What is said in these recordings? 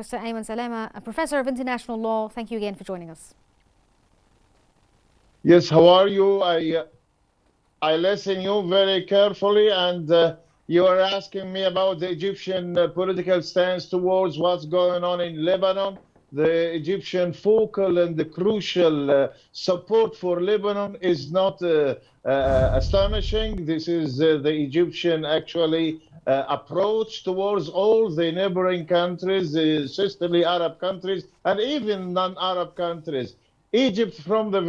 Professor Ayman Salama, a professor of international law. Thank you again for joining us. Yes, how are you? I listen you very carefully, and you are asking me about the Egyptian political stance towards what's going on in Lebanon. The Egyptian focal and the crucial support for Lebanon is not astonishing. This is the Egyptian actually approach towards all the neighboring countries, sisterly Arab countries, and even non-Arab countries. Egypt from the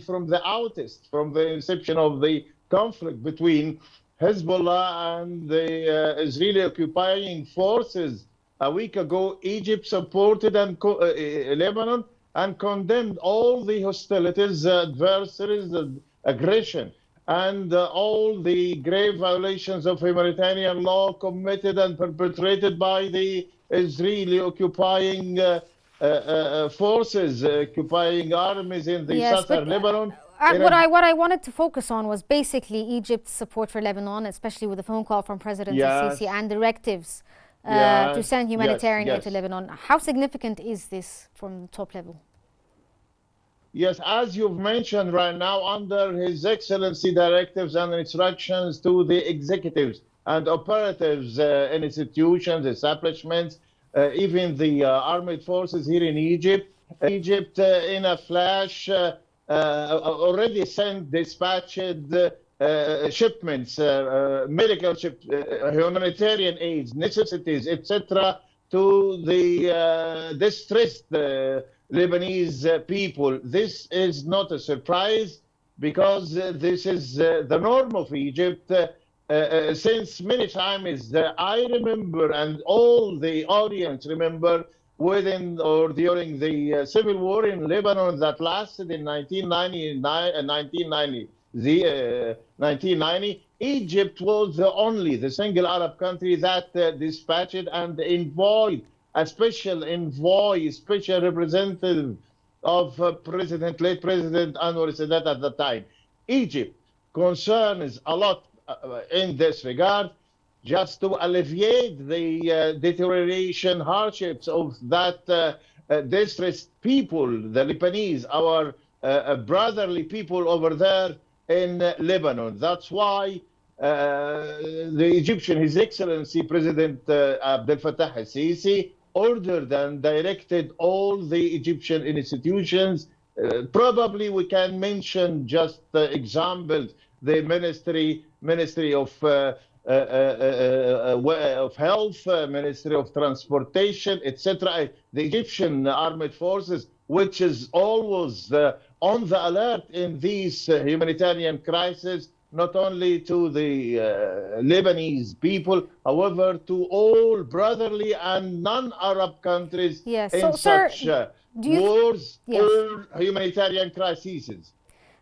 from the outset, from the inception of the conflict between Hezbollah and the Israeli occupying forces a week ago, Egypt supported Lebanon and condemned all the hostilities, adversaries, aggression, and all the grave violations of humanitarian law committed and perpetrated by the Israeli occupying forces, occupying armies in the southern Lebanon. What I wanted to focus on was basically Egypt's support for Lebanon, especially with the phone call from President Sisi and directives to send humanitarian aid to Lebanon. How significant is this from the top level? Yes, as you've mentioned right now, under His Excellency directives and instructions to the executives and operatives institutions, establishments, even the armed forces here in Egypt. Egypt, in a flash, already dispatched shipments, medical humanitarian aids, necessities, etc., to the distressed Lebanese people. This is not a surprise because this is the norm of Egypt. Since many times, I remember, and all the audience remember, within or during the civil war in Lebanon that lasted in 1990, Egypt was the single Arab country that dispatched and envoyed a special envoy, special representative of late President Anwar Sadat at the time. Egypt concerns a lot in this regard, just to alleviate the deterioration, hardships of that distressed people, the Lebanese, our brotherly people over there in Lebanon. That's why the Egyptian, His Excellency President Abdel Fattah al-Sisi, ordered and directed all the Egyptian institutions. Probably we can mention just examples, the Ministry of Health, Ministry of Transportation, etc., the Egyptian armed forces, which is always on the alert in these humanitarian crises, not only to the Lebanese people, however, to all brotherly and non-Arab countries in such wars or humanitarian crises.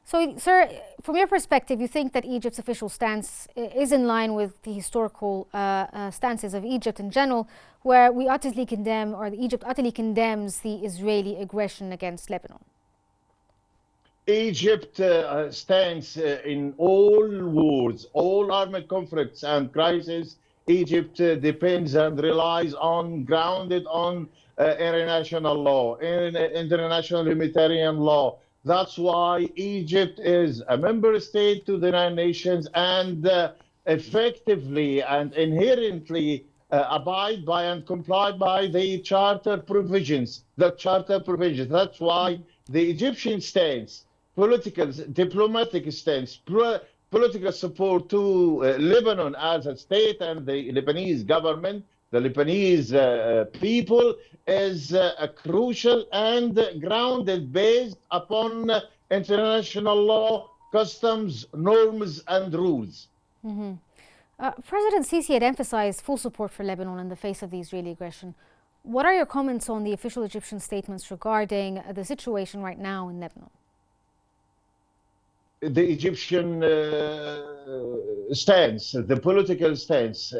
So, sir, from your perspective, you think that Egypt's official stance is in line with the historical stances of Egypt in general, where we utterly condemn, or Egypt utterly condemns the Israeli aggression against Lebanon? Egypt stands in all wars, all armed conflicts and crises. Egypt depends and relies on, grounded on international law, international humanitarian law. That's why Egypt is a member state to the United Nations and effectively and inherently abide by and comply by the charter provisions. That's why the Egyptian stance, political, diplomatic stance, political support to Lebanon as a state and the Lebanese government, the Lebanese people, is crucial and grounded based upon international law, customs, norms, and rules. President Sisi had emphasized full support for Lebanon in the face of the Israeli aggression. What are your comments on the official Egyptian statements regarding the situation right now in Lebanon? The Egyptian stance, the political stance,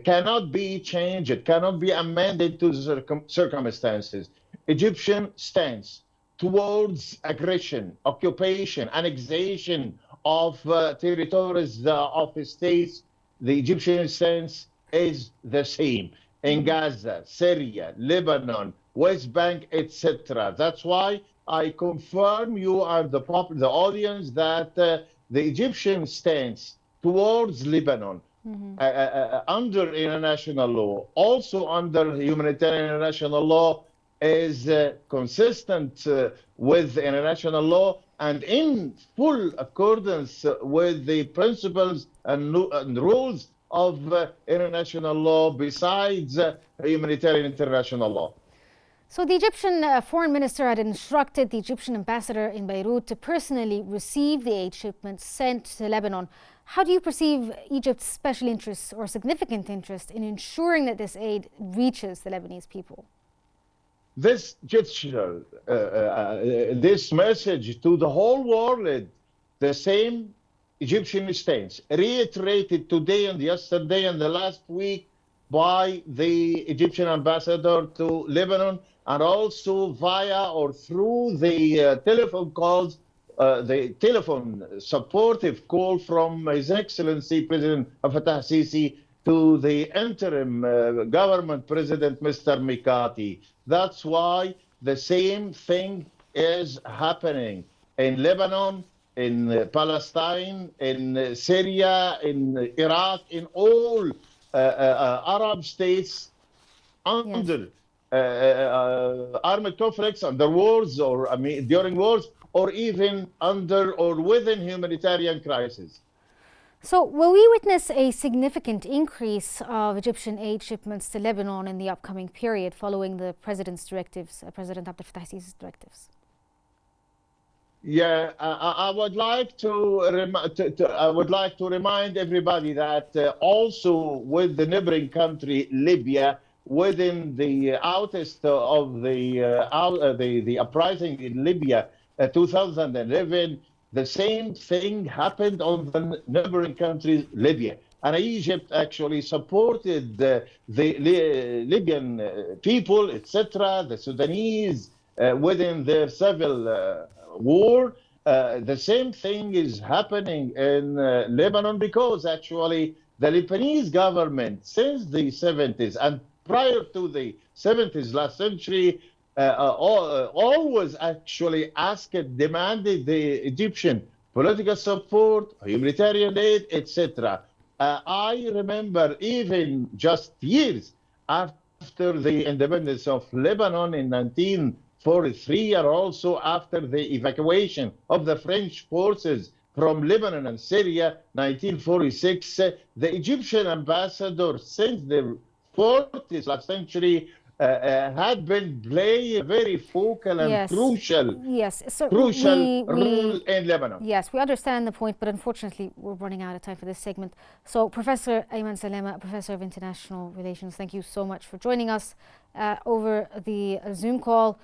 cannot be changed, it cannot be amended to the circumstances. Egyptian stance towards aggression, occupation, annexation of territories of states, the Egyptian stance is the same. in Gaza, Syria, Lebanon, West Bank, etc. That's why I confirm you and the audience that the Egyptian stance towards Lebanon under international law, also under humanitarian international law, is consistent with international law and in full accordance with the principles and rules of international law besides humanitarian international law. So the Egyptian foreign minister had instructed the Egyptian ambassador in Beirut to personally receive the aid shipments sent to Lebanon. How do you perceive Egypt's special interest or significant interest in ensuring that this aid reaches the Lebanese people? This gesture, this message to the whole world, the same Egyptian stance, reiterated today and yesterday and the last week by the Egyptian ambassador to Lebanon, and also via or through the telephone calls, the telephone supportive call from His Excellency President Fattah Sisi to the interim government president, Mr. Mikati. That's why the same thing is happening in Lebanon, in Palestine, in Syria, in Iraq, in all Arab states under armed conflicts, under wars, or during wars, or even under or within humanitarian crisis. So will we witness a significant increase of Egyptian aid shipments to Lebanon in the upcoming period following the President's directives, President Abdel Fattah Sisi's directives? Yeah, I would like to remind everybody that also with the neighboring country Libya, within the outest of the uprising in Libya, 2011, the same thing happened on the neighboring country Libya, and Egypt actually supported the Libyan people, etc., the Sudanese within their civil war. The same thing is happening in Lebanon, because actually the Lebanese government since the 70s and prior to the 70s last century always actually demanded the Egyptian political support, humanitarian aid, etc. I remember even just years after the independence of Lebanon in 1943, and also after the evacuation of the French forces from Lebanon and Syria, 1946, the Egyptian ambassador since the 40s last century had been playing a very focal and crucial role in Lebanon. Yes, we understand the point, but unfortunately we're running out of time for this segment. So Professor Ayman Salama, Professor of International Relations, thank you so much for joining us over the Zoom call.